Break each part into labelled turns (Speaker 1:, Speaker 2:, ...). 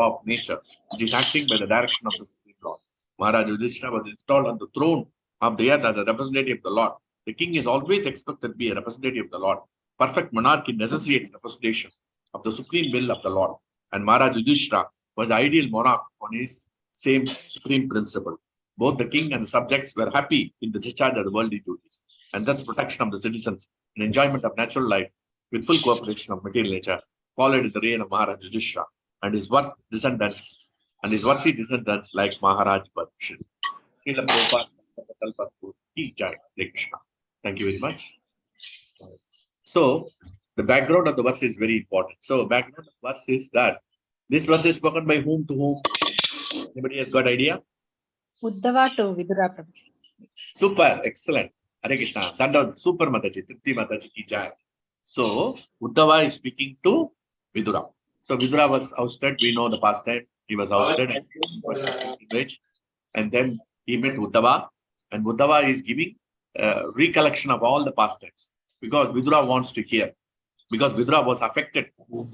Speaker 1: of nature, which is acting by the direction of the Supreme Lord. Mahārāja Yudhiṣṭhira was installed on the throne of the earth as a representative of the Lord. The king is always expected to be a representative of the Lord. Perfect monarchy necessitates representation of the supreme will of the Lord. And Mahārāja Yudhiṣṭhira was the ideal monarch on his same supreme principle. Both the king and the subjects were happy in the discharge of the worldly duties, and thus protection of the citizens and enjoyment of natural life with full cooperation of material nature followed in the reign of Mahārāja Yudhiṣṭhira and his worthy descendants like Mahārāja Krishna. Srila Prabhupada ki jai. Hare Krishna. Thank you very much. So, the background of the verse is very important. So, background of the verse is that this verse is spoken by whom to whom? Anybody has got idea?
Speaker 2: Uddhava to Vidura Prabhu.
Speaker 1: Super, excellent. Hare Krishna. That super Mataji, Tripti Mataji ki jai. So, Uddhava is speaking to Vidura. So, Vidura was ousted. We know the past time. He was ousted and then he met Uddhava. And Uddhava is giving recollection of all the past times. Because Vidura wants to hear. Because Vidura was affected with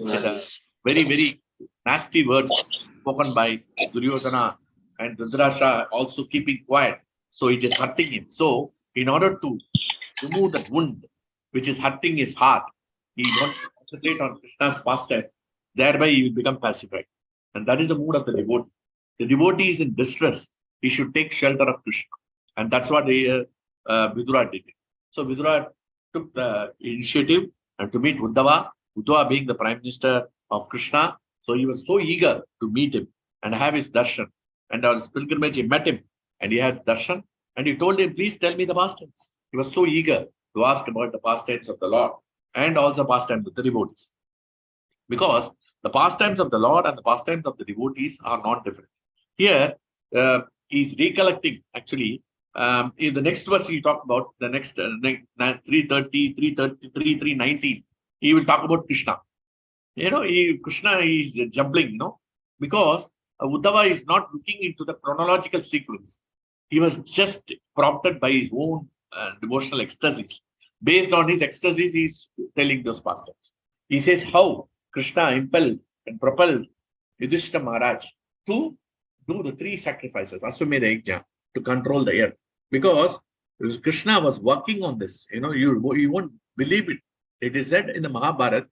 Speaker 1: very, very nasty words spoken by Duryodhana and Dhritarashtra also keeping quiet. So it is hurting him. So in order to remove that wound which is hurting his heart, he wants to concentrate on Krishna's pastime. Thereby he will become pacified. And that is the mood of the devotee. The devotee is in distress. He should take shelter of Krishna. And that's what Vidura did. So Vidura took the initiative and to meet Uddhava. Uddhava being the Prime Minister of Krishna. So he was so eager to meet him and have his darshan. And on his pilgrimage, he met him and he had darshan. And he told him, please tell me the pastimes. He was so eager to ask about the pastimes of the Lord and also pastimes of the devotees. Because the pastimes of the Lord and the pastimes of the devotees are not different. Here, he's recollecting actually. In the next verse, he talked about the next 3.3.19. He will talk about Krishna. Krishna is jumbling, because Uddhava is not looking into the chronological sequence. He was just prompted by his own devotional ecstasies. Based on his ecstasies, he is telling those pastimes. He says how Krishna impelled and propelled Yudhiṣṭhira Maharaj to do the 3 sacrifices, Aswamedha Yajna, to control the earth. Because Krishna was working on this. You won't believe it. It is said in the Mahabharata,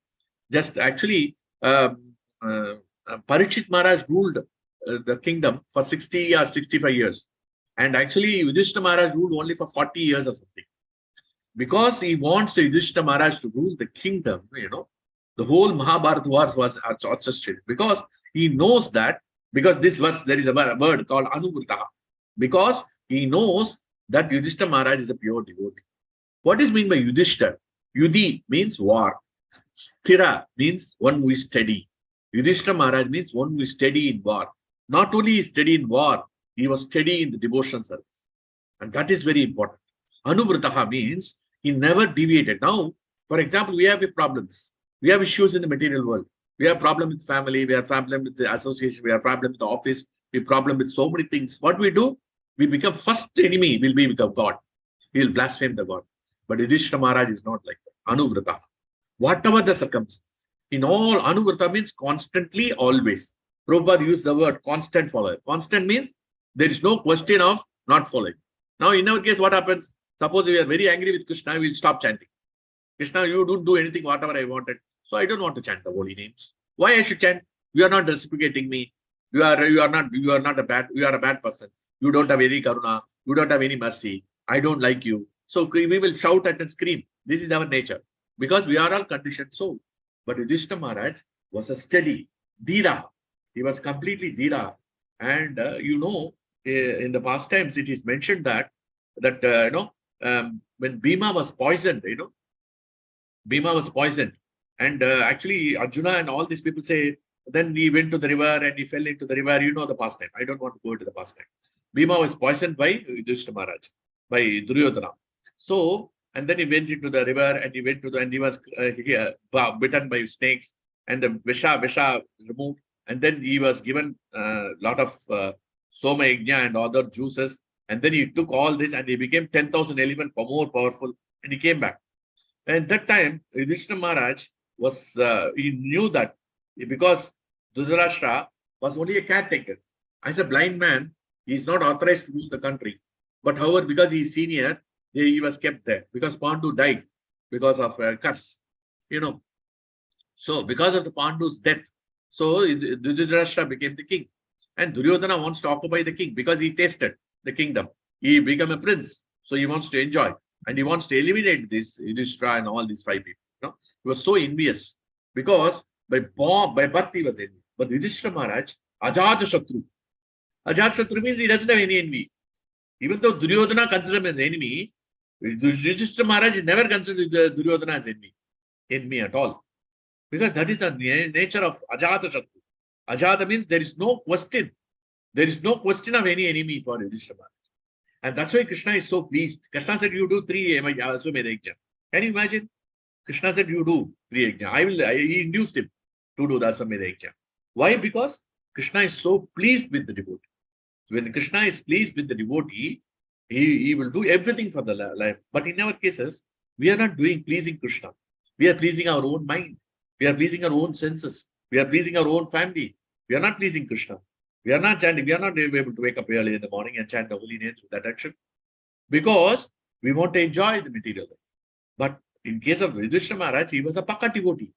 Speaker 1: just actually, Parikshit Maharaj ruled the kingdom for 60 or 65 years. And actually, Yudhiṣṭhira Maharaj ruled only for 40 years or something. Because he wants the Yudhiṣṭhira Maharaj to rule the kingdom, the whole Mahabharata wars was orchestrated. Because he knows that, because this verse, there is a word called Anuvritaha. Because he knows that Yudhiṣṭhira Maharaj is a pure devotee. What is meant by Yudhiṣṭhira? Yudhi means war. Sthira means one who is steady. Yudhiṣṭhira Maharaj means one who is steady in war. Not only is steady in war, he was steady in the devotion service. And that is very important. Anuvritaha means he never deviated. Now, for example, we have problems. We have issues in the material world. We have problem with family. We have problem with the association. We have problem with the office. We have problem with so many things. What we do? We become first enemy will be with the God. He will blaspheme the God. But Yudhiṣṭhira Maharaj is not like that. Anuvritaha. Whatever the circumstances. In all, Anuvrita means constantly, always. Prabhupada used the word constant follower. Constant means there is no question of not following. Now, in our case, what happens? Suppose we are very angry with Krishna, we will stop chanting. Krishna, you don't do anything, whatever I wanted. So I don't want to chant the holy names. Why I should chant? You are not reciprocating me. You are a bad person. You don't have any karuna. You don't have any mercy. I don't like you. So we will shout at and scream. This is our nature. Because we are all conditioned soul. But Yudhiṣṭhira Maharaj was a steady dhira. He was completely dhira. And in the past times it is mentioned that when Bhima was poisoned, Bhima was poisoned. And actually Arjuna and all these people say, then he went to the river and he fell into the river. The past time. I don't want to go into the past time. Bhima was poisoned by Yudhiṣṭhira Maharaj, by Duryodhana. So, and then he went into the river and he was bitten by snakes and the Visha removed. And then he was given a lot of Soma Yajna and other juices. And then he took all this and he became 10,000 elephants more powerful and he came back. And that time, Yudhiṣṭhira Maharaj he knew that because Dhritarashtra was only a caretaker. As a blind man, he is not authorized to rule the country. But however, because he is senior, he was kept there. Because Pandu died because of a curse. So because of the Pandu's death, so Yudhiṣṭhira became the king. And Duryodhana wants to occupy the king because he tasted the kingdom. He became a prince. So he wants to enjoy. And he wants to eliminate this Yudhiṣṭhira and all these 5 people. He was so envious because by birth he was envious. But Yudhiṣṭhira Maharaj, Ajātashatru. Ajātashatru means he doesn't have any envy. Even though Duryodhana considers him as enemy, Yudhiṣṭhira Maharaj never considered Duryodhana as enemy at all. Because that is the nature of Ajātashatru. Ajata means there is no question. There is no question of any enemy for Yudhiṣṭhira Maharaj. And that's why Krishna is so pleased. Krishna said, you do 3 Aswamedha Yajna. Can you imagine? Krishna said, you do 3 Yajna. He induced him to do the Aswamedha Yajna. Why? Because Krishna is so pleased with the devotee. When Krishna is pleased with the devotee, he will do everything for the life. But in our cases, we are not doing pleasing Krishna. We are pleasing our own mind. We are pleasing our own senses. We are pleasing our own family. We are not pleasing Krishna. We are not chanting. We are not able to wake up early in the morning and chant the holy names with that action. Because we want to enjoy the material life. But in case of Yudhiṣṭhira Maharaj, he was a Paka devotee.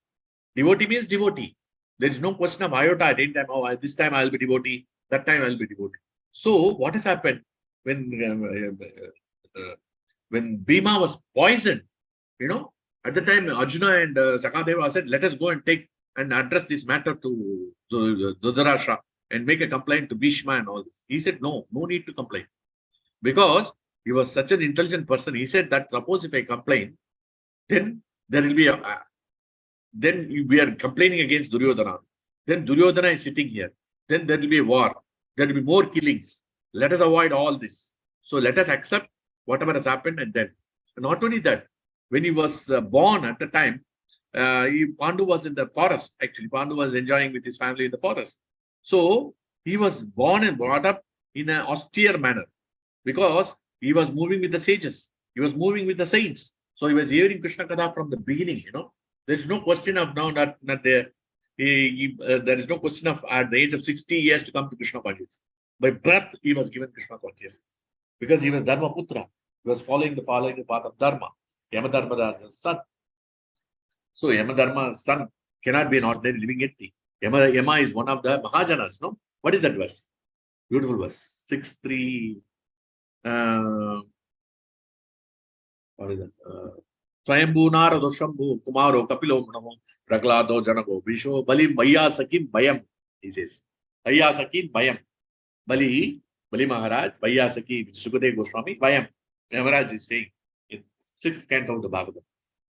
Speaker 1: Devotee means devotee. There is no question of iota at any time. Oh, this time I will be devotee. That time I will be devotee. So what has happened when Bhima was poisoned? At the time Arjuna and Sakadeva said, let us go and take and address this matter to Dhritarashtra and make a complaint to Bhishma and all this. He said, no need to complain. Because he was such an intelligent person. He said that suppose if I complain, then there will be then we are complaining against Duryodhana. Then Duryodhana is sitting here. Then there will be a war. There will be more killings. Let us avoid all this. So let us accept whatever has happened and then. And not only that, when he was born at the time, Pandu was in the forest. Actually, Pandu was enjoying with his family in the forest. So he was born and brought up in an austere manner because he was moving with the sages. He was moving with the saints. So he was hearing Krishna Katha from the beginning. There is no question of now that there is no question of at the age of 60 years to come to Krishna consciousness. By birth, he was given Krishna consciousness because he was Dharma Putra. He was following the path of Dharma. Yamadharma's son. So Yamadharma's son cannot be an ordinary living entity. Yama is one of the Mahājanas. No? What is that verse? Beautiful verse. 6.3. What is that? Swayambhu Narado Shambhu Kumaro Kapilo Manamo Praglado Janako Visho Bali Maya Sakin Bayam. He says. Maya Sakin Bayam. Bali Maharaj, Maya Sakin, Sukadeva Goswami, Bayam. Maharaj is saying in 6th canto of the Bhagavatam.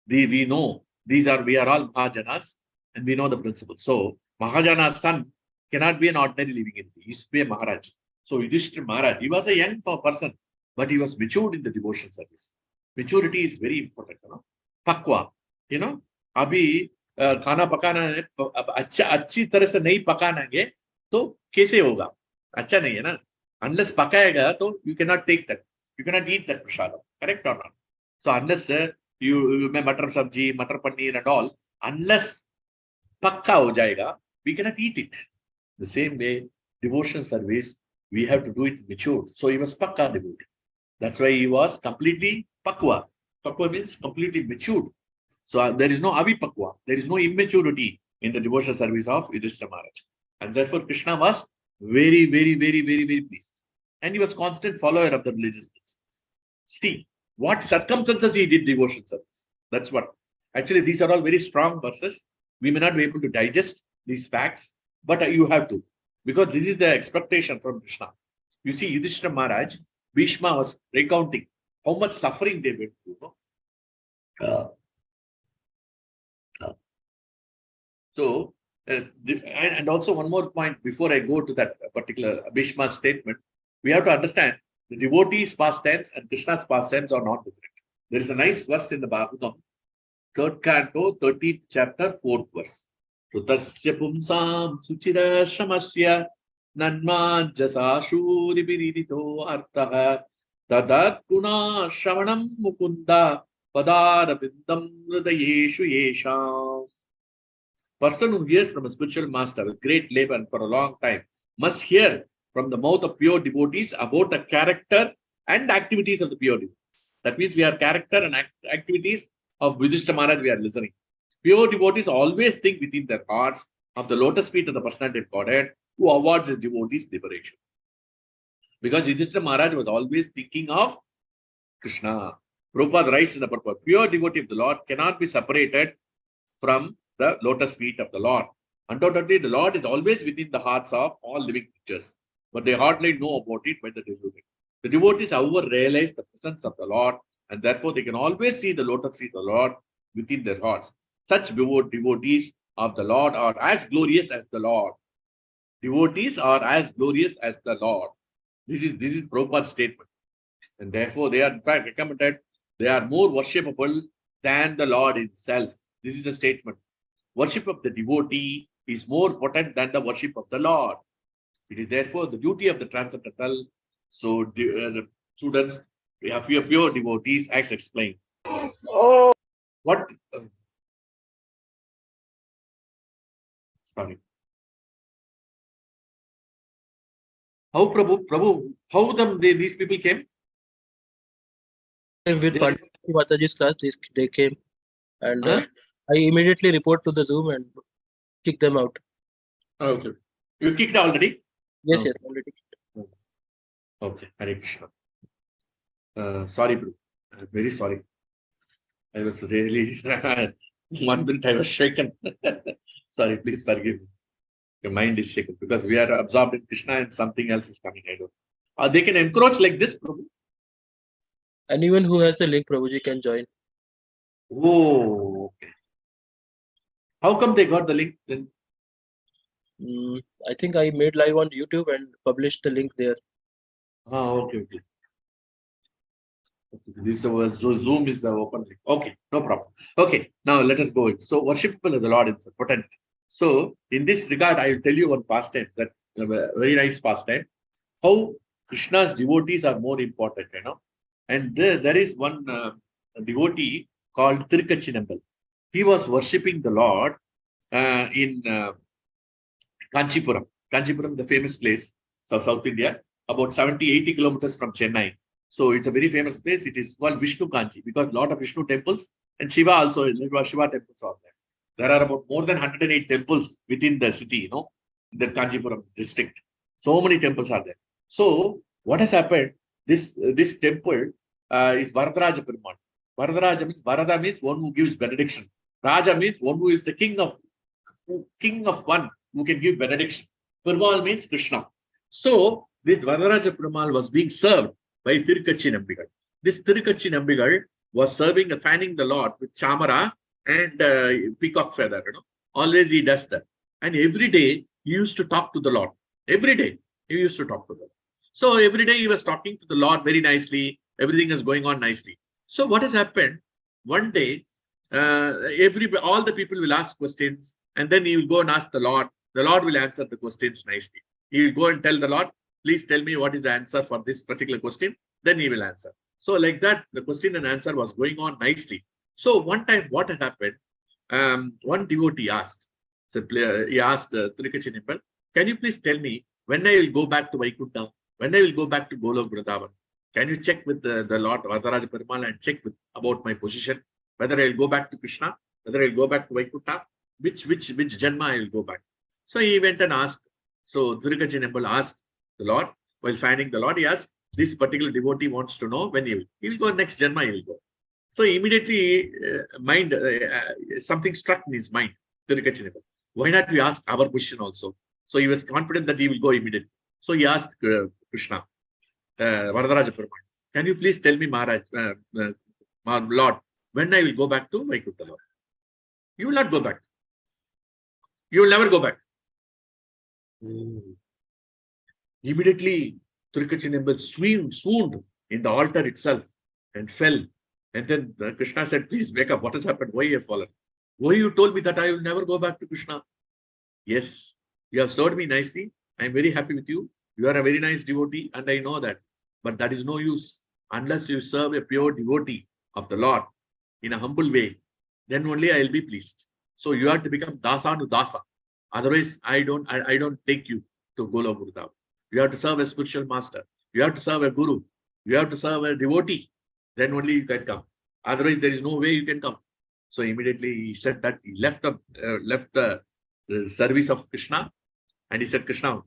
Speaker 1: We know we are all Mahajanas and we know the principle. So Mahājana's son cannot be an ordinary living entity. He used to be a Mahārāja. So Yudhiṣṭhira Maharaj, he was a young person, but he was matured in the devotion service. Maturity is very important. Pakwa. Abhi खाना पकाना अच्छी तरह से नहीं पकाएंगे तो कैसे होगा? अच्छा नहीं है ना. Unless पकाएगा तो you cannot take that. You cannot eat that prasada. Correct or not? So unless you may matar sabji, matar paneer and all, unless pakka ho jayega, we cannot eat it. The same way, devotion service, we have to do it matured. So he was pakka devotee. That's why he was completely pakwa. Pakwa means completely matured. So there is no avipakwa. There is no immaturity in the devotional service of Yudhiṣṭhira Maharaj. And therefore Krishna was very, very, very, very, very pleased. And he was constant follower of the religious principles. See, what circumstances he did devotion service. That's what. Actually, these are all very strong verses. We may not be able to digest these facts, but you have to. Because this is the expectation from Krishna. You see, Yudhiṣṭhira Maharaj, Bhishma was recounting how much suffering they went through. And also one more point before I go to that particular Bhishma statement, we have to understand the devotees' past tense and Krishna's past tense are not different. There is a nice verse in the Bhagavatam, 3rd canto, 13th chapter, 4th verse. Sutasya pumsam suchira shramasya nanmajasa shuribiridito artaha tadat guna shravanam mukunda padarabindam hridayeshu yesham. Person who hears from a spiritual master with great labor and for a long time must hear from the mouth of pure devotees about the character and activities of the pure devotees. That means we are character and activities of Yudhiṣṭhira Maharaj we are listening. Pure devotees always think within their hearts of the lotus feet of the personality of Godhead who awards his devotees liberation. Because Yudhiṣṭhira Maharaj was always thinking of Krishna. Prabhupada writes in the purport, pure devotee of the Lord cannot be separated from the lotus feet of the Lord. Undoubtedly, the Lord is always within the hearts of all living creatures, but they hardly know about it by the devotees. The devotees, however, realize the presence of the Lord, and therefore they can always see the lotus feet of the Lord within their hearts. Such devotees of the Lord are as glorious as the Lord. Devotees are as glorious as the Lord. This is Prabhupada's statement. And therefore, they are in fact recommended. They are more worshipable than the Lord himself. This is a statement. Worship of the devotee is more potent than the worship of the Lord. It is therefore the duty of the transcendental. So, students, we have pure devotees, as explained. Oh, what? Sorry. How Prabhu, how these people came?
Speaker 3: With Mataji's class, they came, and I immediately report to the Zoom and kick them out.
Speaker 1: Okay. You kicked already?
Speaker 3: Yes,
Speaker 1: okay.
Speaker 3: yes, already kicked.
Speaker 1: Okay, Hare Krishna. Sorry, bro. I'm very sorry. I was really 1 minute I was shaken. Sorry, please forgive me. Your mind is shaken because we are absorbed in Krishna and something else is coming. I don't. They can encroach like this, Prabhu.
Speaker 3: Anyone who has the link, Prabhuji, can join.
Speaker 1: Oh, okay. How come they got the link then?
Speaker 3: I think I made live on YouTube and published the link there.
Speaker 1: Okay. This Zoom is the open link. Okay, no problem. Okay, now let us go. So, worshipful of the Lord is potent. So, in this regard, I will tell you one pastime, that very nice pastime. How Krishna's devotees are more important, And there is one devotee called Tirukachinambal. He was worshipping the Lord in Kanchipuram. Kanchipuram, the famous place, South India, about 70-80 kilometers from Chennai. So it's a very famous place. It is called Vishnu Kanchi because a lot of Vishnu temples and Shiva also, Shiva temples are there. There are about more than 108 temples within the city, in the Kanchipuram district. So many temples are there. So what has happened? This temple is Varadaraja Perumal. Varada means one who gives benediction. Raja means one who is the king of one who can give benediction. Perumal means Krishna. So this Varadaraja Perumal was being served by Tirukachinambikal. This Tirukachinambikal was serving and fanning the Lord with chamara and peacock feather. Always he does that. And every day he used to talk to the Lord. Every day he used to talk to the Lord. So every day he was talking to the Lord very nicely. Everything is going on nicely. So what has happened? One day, all the people will ask questions, and then he will go and ask the Lord. The Lord will answer the questions nicely. He will go and tell the Lord, please tell me what is the answer for this particular question. Then he will answer. So like that, the question and answer was going on nicely. So one time, what had happened? One devotee asked, he asked Tirukachinambal, can you please tell me when I will go back to Vaikuntha? When I will go back to Golok Vrindavan? Can you check with the Lord Varadaraja Perumal and check about my position? Whether I will go back to Krishna, whether I will go back to Vaikuntha, which Janma I will go back. So he went and asked. So Tirukachinambal asked the Lord, while finding the Lord, he asked, this particular devotee wants to know when he will go next Janma, he will go. So immediately something struck in his mind, Tirukachinambal. Why not we ask our question also? So he was confident that he will go immediately. So he asked Krishna, Varadaraja Perumal, can you please tell me, Maharaj, Lord, when I will go back to Vaikuntha, Lord? You will not go back. You will never go back. Immediately, Tirukachinambal swooned in the altar itself and fell. And then Krishna said, please wake up. What has happened? Why you have fallen? Why you told me that I will never go back to Krishna? Yes, you have served me nicely. I am very happy with you. You are a very nice devotee, and I know that. But that is no use unless you serve a pure devotee of the Lord in a humble way. Then only I will be pleased. So you have to become dasa to dasa. Otherwise, I don't take you to Gola Gurudam. You have to serve a spiritual master. You have to serve a guru. You have to serve a devotee. Then only you can come. Otherwise, there is no way you can come. So immediately he said that he left the service of Krishna, and he said, Krishna,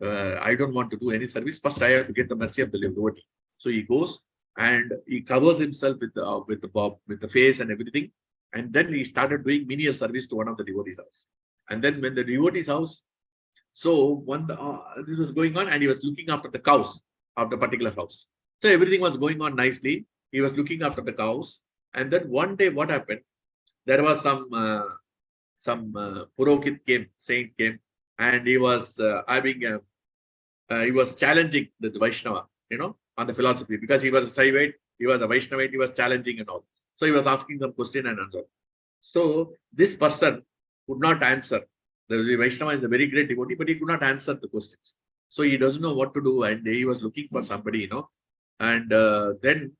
Speaker 1: I don't want to do any service. First, I have to get the mercy of the devotee. So he goes and he covers himself with the face and everything, and then he started doing menial service to one of the devotees' house. And then when the devotee's house, so this was going on, and he was looking after the cows of the particular house. So everything was going on nicely. He was looking after the cows, and then one day, what happened? There was some Purokit saint came, and he was he was challenging the Vaishnava, on the philosophy, because he was a Saivite, he was a Vaishnavite, he was challenging and all. So he was asking some question and answer. So this person could not answer. The Vaishnava is a very great devotee, but he could not answer the questions. So he doesn't know what to do, and he was looking for somebody, And then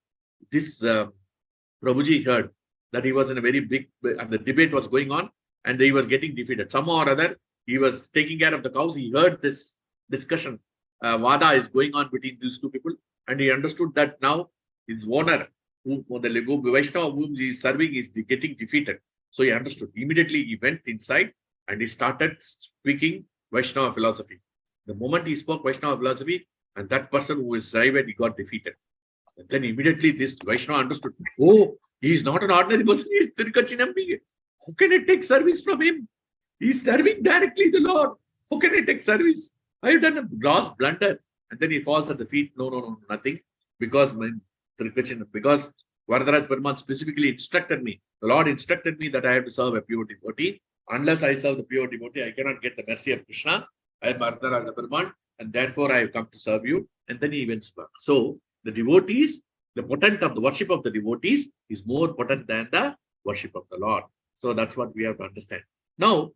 Speaker 1: this Prabhuji heard that he was in a very big, and the debate was going on, and he was getting defeated. Somehow or other, he was taking care of the cows. He heard this discussion. Vada is going on between these two people, and he understood that now his owner, the Vaishnava whom he is serving, is getting defeated. So he understood. Immediately he went inside and he started speaking Vaishnava philosophy. The moment he spoke Vaishnava philosophy, and that person who is Saivite, he got defeated. And then immediately this Vaishnava understood, oh, he is not an ordinary person, he is Tirukachinambi. How can I take service from him? He is serving directly the Lord. How can I take service? I have done a gross blunder. And then he falls at the feet. No, nothing. Because Varadaraj Perumal specifically instructed me. The Lord instructed me that I have to serve a pure devotee. Unless I serve the pure devotee, I cannot get the mercy of Krishna. I am Varadaraj Perumal, and therefore I have come to serve you. And then he went back. So the devotees, the potent of the worship of the devotees is more potent than the worship of the Lord. So that's what we have to understand. Now,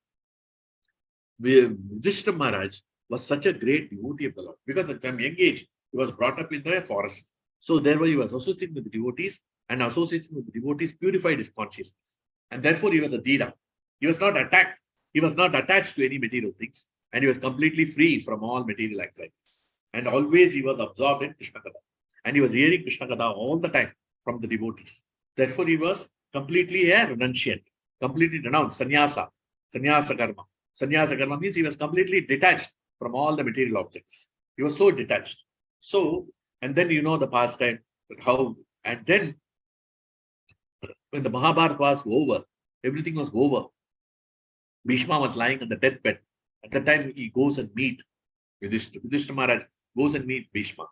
Speaker 1: Yudhiṣṭhira Maharaj was such a great devotee of the Lord, because from young age he was brought up in the forest. So therefore he was associating with the devotees, and associating with the devotees purified his consciousness. And therefore he was a Dhira. He was not attacked. He was not attached to any material things, and he was completely free from all material anxieties. And always he was absorbed in Krishna Katha. And he was hearing Krishna Katha all the time from the devotees. Therefore he was completely a renunciant, completely renounced, sannyasa karma. Sannyasa karma means he was completely detached from all the material objects. He was so detached. So, and then the pastime, how, and then when the Mahabharata was over, everything was over. Bhishma was lying on the deathbed. At that time, he goes and meet Yudhiṣṭhira. Yudhiṣṭhira Maharaj goes and meet Bhishma.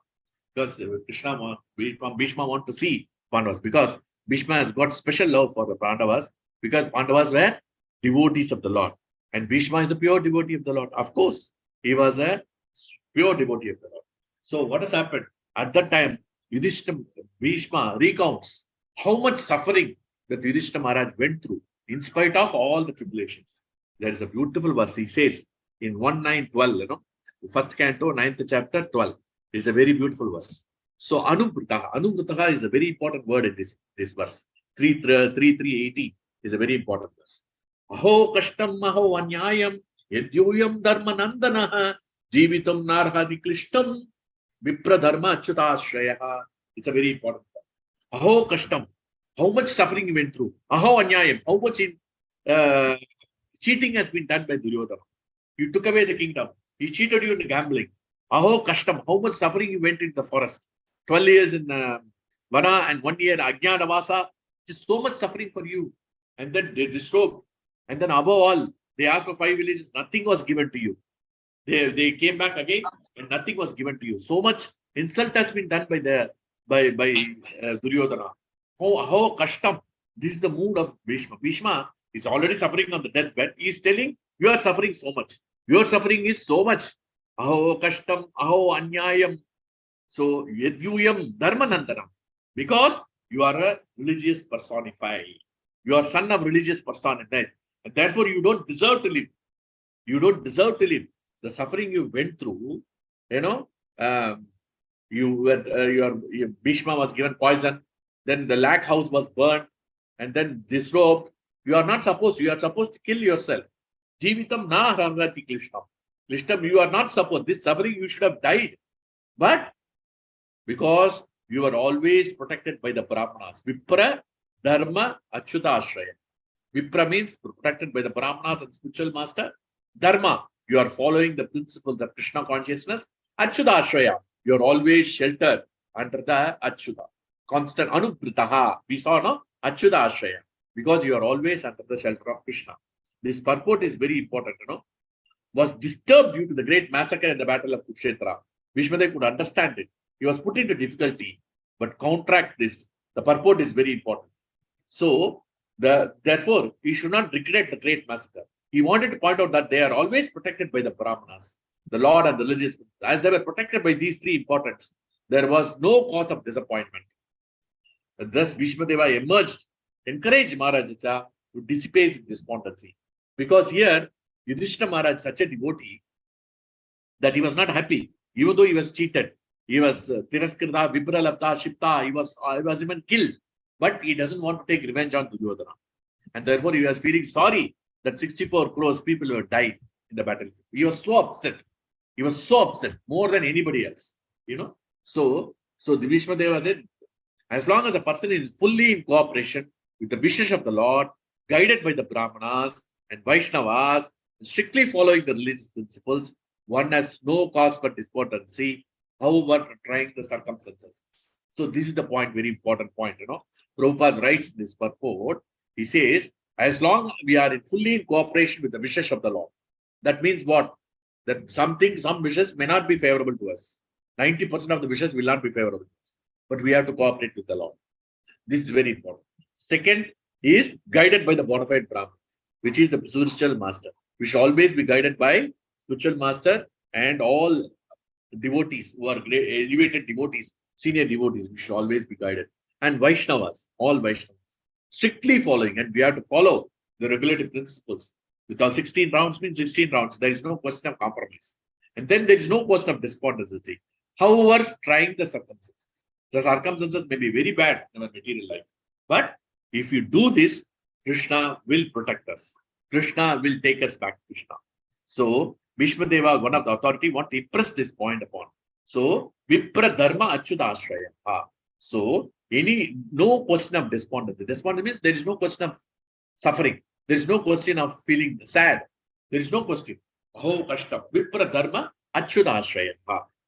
Speaker 1: Because Bhishma want to see Pandavas. Because Bhishma has got special love for the Pandavas. Because Pandavas were devotees of the Lord. And Bhishma is a pure devotee of the Lord. Of course, he was a pure devotee of the Lord. So what has happened? At that time, Bhishma recounts how much suffering that Yudhiṣṭhira Maharaj went through in spite of all the tribulations. There is a beautiful verse. He says in 1:9-12, first canto, 9th chapter, 12. Is a very beautiful verse. So Anubritaha is a very important word in this verse. 3.3.18 is a very important verse. Aho kashtam aho anyayam yadyuyam dharma nandanaha jivitam narhadi klishtam vipra dharma achyutashraya. It's a very important word. Aho kashtam. How much suffering you went through. Aho anyayam. How much cheating has been done by Duryodhana. You took away the kingdom. He cheated you in gambling. Aho kashtam, how much suffering you went in the forest. 12 years in Vana and 1 year Ajnanavasa. Just so much suffering for you. And then they disrobed. And then above all, they asked for 5 villages. Nothing was given to you. They came back again and nothing was given to you. So much insult has been done by Duryodhana. Aho kashtam. This is the mood of Bhishma. Bhishma is already suffering on the deathbed. He is telling, you are suffering so much. Your suffering is so much. Aho kashtam, aho anyayam. So, yadyuyam dharmanandanam. Because you are a religious personified. You are son of religious personified. And therefore, you don't deserve to live. You don't deserve to live. The suffering you went through, your Bhishma was given poison. Then the lakh house was burned. And then disrobed. You are not supposed, you are supposed to kill yourself. Jeevitam na harangati klishtam. Klishtam, you are not supposed, this suffering you should have died. But because you are always protected by the Brahmanas. Vipra, Dharma, Achyuta Ashraya. Vipra means protected by the Brahmanas and spiritual master. Dharma, you are following the principles of Krishna consciousness. Achyuta Ashraya, you are always sheltered under the Achyuta. Constant Anubritaha, we saw, no? Achyuta Ashraya, because you are always under the shelter of Krishna. This purport is very important, was disturbed due to the great massacre in the battle of Yudhiṣṭhira. Bhishmadev could understand it. He was put into difficulty, but counteract this. The purport is very important. So, therefore, he should not regret the great massacre. He wanted to point out that they are always protected by the Brahmanas, the Lord and the religious. As they were protected by these three importance, there was no cause of disappointment. And thus, Bhishmadeva emerged, encouraged Mahārāja to dissipate his despondency. Because here, Yudhiṣṭhira Maharaj is such a devotee that he was not happy, even though he was cheated. He was Tiraskrita, Vipralapta, Shipta, he was even killed. But he doesn't want to take revenge on Duryodhana. And therefore, he was feeling sorry that 64 crores people have died in the battlefield. He was so upset. He was so upset, more than anybody else. So the Bhishmadeva said, as long as a person is fully in cooperation with the wishes of the Lord, guided by the Brahmanas and Vaishnavas, strictly following the religious principles, one has no cause for despondency, however trying the circumstances. So this is the point, very important point, Prabhupada writes in this purport, he says, as long we are fully in cooperation with the wishes of the Lord. That means what? That some wishes may not be favorable to us. 90% of the wishes will not be favorable to us. But we have to cooperate with the Lord. This is very important. Second is guided by the bona fide Brahmins, which is the spiritual master. We should always be guided by spiritual master and all devotees who are elevated devotees, senior devotees. We should always be guided. And Vaishnavas, all Vaishnavas, strictly following, and we have to follow the regulative principles. Because 16 rounds means 16 rounds. There is no question of compromise. And then there is no question of despondency. However, trying the circumstances. The circumstances may be very bad in our material life. But if you do this, Krishna will protect us. Krishna will take us back to Krishna. So, Bhishmadeva, one of the authority, want to impress this point upon. So, Vipra Dharma Achyuta Ashraya. So, no question of despondency. Despondency means there is no question of suffering. There is no question of feeling sad. There is no question. Aho Kashtam. Vipra Dharma Achyuta Ashraya.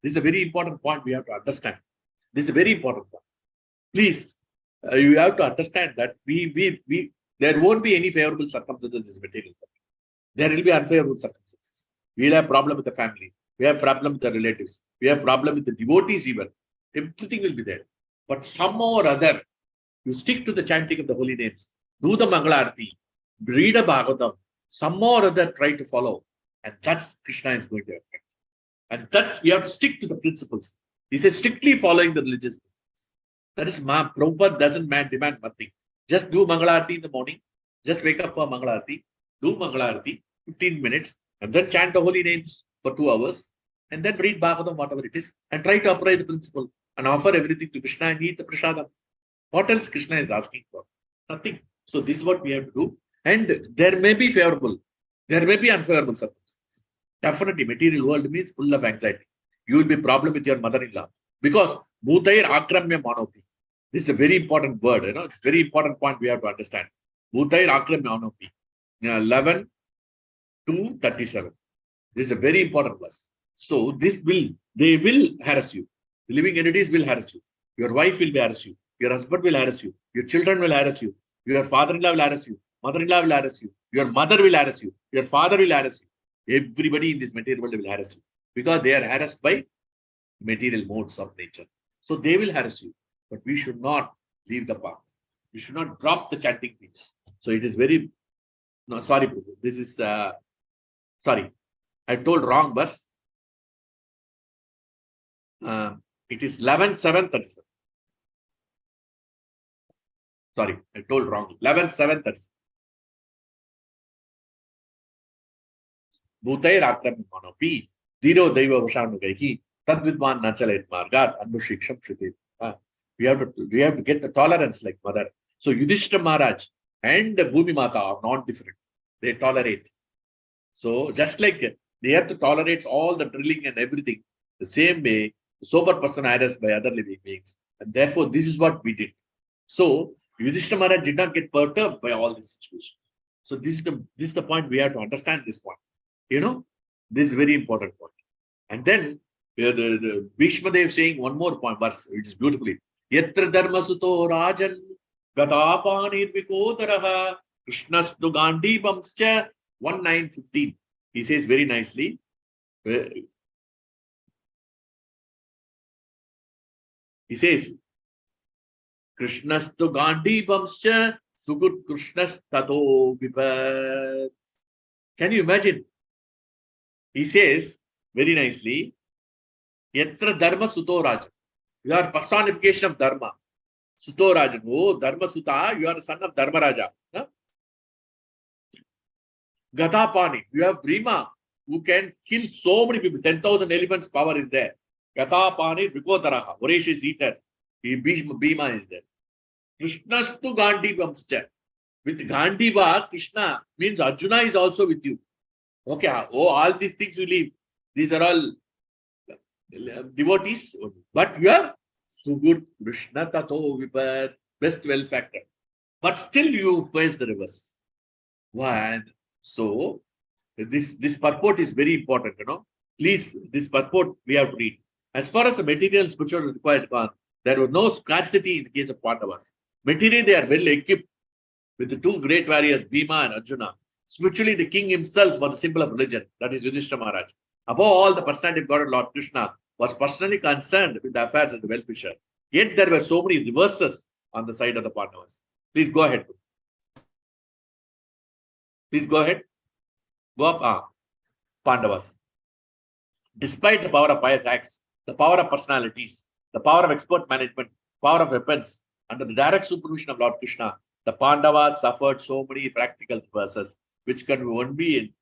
Speaker 1: This is a very important point we have to understand. This is a very important point. Please, you have to understand that there won't be any favorable circumstances in this material world. There will be unfavorable circumstances. We will have problem with the family. We have problem with the relatives. We have problem with the devotees even. Everything will be there. But somehow or other, you stick to the chanting of the holy names. Do the Mangalarti. Read a Bhagavatam. Somehow or other, try to follow. And that's Krishna is going to affect. And that's, we have to stick to the principles. He says, strictly following the religious principles. That is, Prabhupada doesn't demand nothing. Just do Mangalarti in the morning. Just wake up for Mangalarti. Do Mangalarti, 15 minutes. And then chant the holy names for 2 hours. And then read Bhagavatam, whatever it is. And try to apply the principle. And offer everything to Krishna and eat the prasadam. What else Krishna is asking for? Nothing. So this is what we have to do. And there may be favorable. There may be unfavorable circumstances. Definitely, material world means full of anxiety. You will be problem with your mother-in-law. Because Bhutair Akramya Manopi. This is a very important word. It's a very important point we have to understand. Bhutair Akramya Manopi. 11 to 37. This is a very important verse. So they will harass you. The living entities will harass you. Your wife will harass you. Your husband will harass you. Your children will harass you. Your father-in-law will harass you. Mother-in-law will harass you. Your mother will harass you. Your father will harass you. Everybody in this material world will harass you. Because they are harassed by material modes of nature. So they will harass you. But we should not leave the path. We should not drop the chanting beats. So it is very... No, sorry, Prabhu. This is... sorry. I told wrong verse. It is 11:7:37. Sorry, I told wrong. 11:7:37. Bhutair Akram Manopi, Diro Deva Vashanugaihi, Tadvidman Nachalet Margat, Anushiksham Shruti. We have to get the tolerance like mother. So Yudhiṣṭhira Maharaj, and Bhumi Mata are not different. They tolerate. So just like the earth tolerates all the drilling and everything, the same way the sober person harassed by other living beings. And therefore, this is what we did. So Yudhiṣṭhira Maharaj did not get perturbed by all these situations. So this is the point we have to understand this point. This is a very important point. And then the Bhishma Dev saying one more point, verse, it is beautifully. Yatra dharma suto rajan gatapanir vikodaraha krishnastu gandhibamscha 1915. He says very nicely. He says, Krishnastu gandhibamscha sugut krishnastato vipat. Can you imagine? He says very nicely, Yatra dharma suto rajan. You are personification of dharma. Suto rajan. Oh, dharma suta, you are the son of Dharma Raja. Huh? Gatapani, you have Brima, who can kill so many people. 10,000 elephants power is there. Gatapani Vikotaraha, Varesh is eater. Bhima is there. Krishnastu Gandhibamscha. With Gandhiva, Krishna means Arjuna is also with you. Okay, all these things you leave. These are all devotees. But you have Sugur Krishna Tato Vipat, best 12 factor. But still you face the reverse. Why? So this purport is very important, Please, this purport we have to read. As far as the material and spiritual required, there was no scarcity in the case of Pandavas. Materially, they are well equipped with the two great warriors, Bhima and Arjuna. Spiritually, the king himself was the symbol of religion, that is Yudhiṣṭhira Maharaj. Above all, the personality of God and Lord Krishna was personally concerned with the affairs of the well-wisher. Yet there were so many reverses on the side of the Pandavas. Please go ahead. Please go ahead. Go up. Pandavas. Despite the power of pious acts, the power of personalities, the power of expert management, power of weapons, under the direct supervision of Lord Krishna, the Pandavas suffered so many practical reverses, which can only be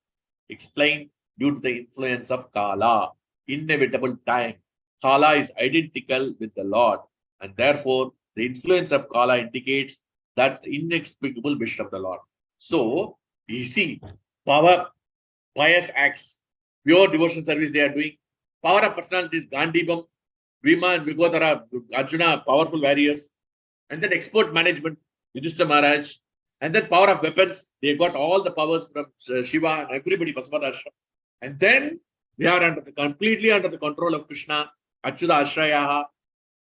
Speaker 1: explained due to the influence of Kala, inevitable time. Kala is identical with the Lord, and therefore the influence of Kala indicates that inexplicable wish of the Lord. So, you see, power, pious acts, pure devotion service they are doing, power of personalities, Gandhibam, Bhima and Vigodhara, Arjuna, powerful warriors, and then expert management, Yudhiṣṭhira Maharaj, and then power of weapons, they got all the powers from Shiva and everybody, Vasavadashra. And then they are completely under the control of Krishna, Achyuta Ashrayaha,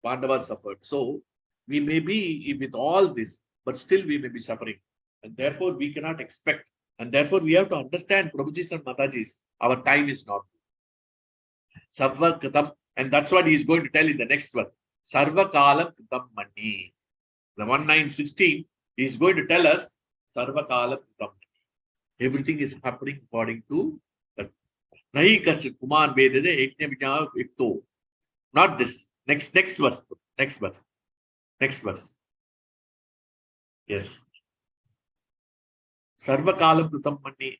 Speaker 1: Pandavas suffered. So, we may be with all this, but still we may be suffering. And therefore, we cannot expect. And therefore, we have to understand, Prabhuji's and Mataji's, our time is not. Sarva Katam, and that's what he is going to tell in the next one. Sarva Kalam Katam Mani. The 1916, he is going to tell us Sarva Kalam Katam Mani. Everything is happening according to the Nahi Kacha Kuman Vedade Ekne Vijaya Ekto. Not this. Next verse. Next verse. Yes. Sarva Kalam Katam Mani.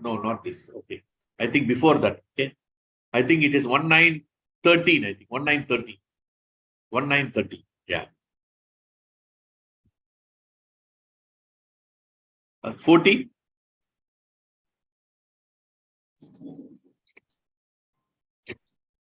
Speaker 1: No, not this. Okay. I think before that. Okay. I think it is 1913. I think 1913. 1930. Yeah. 14.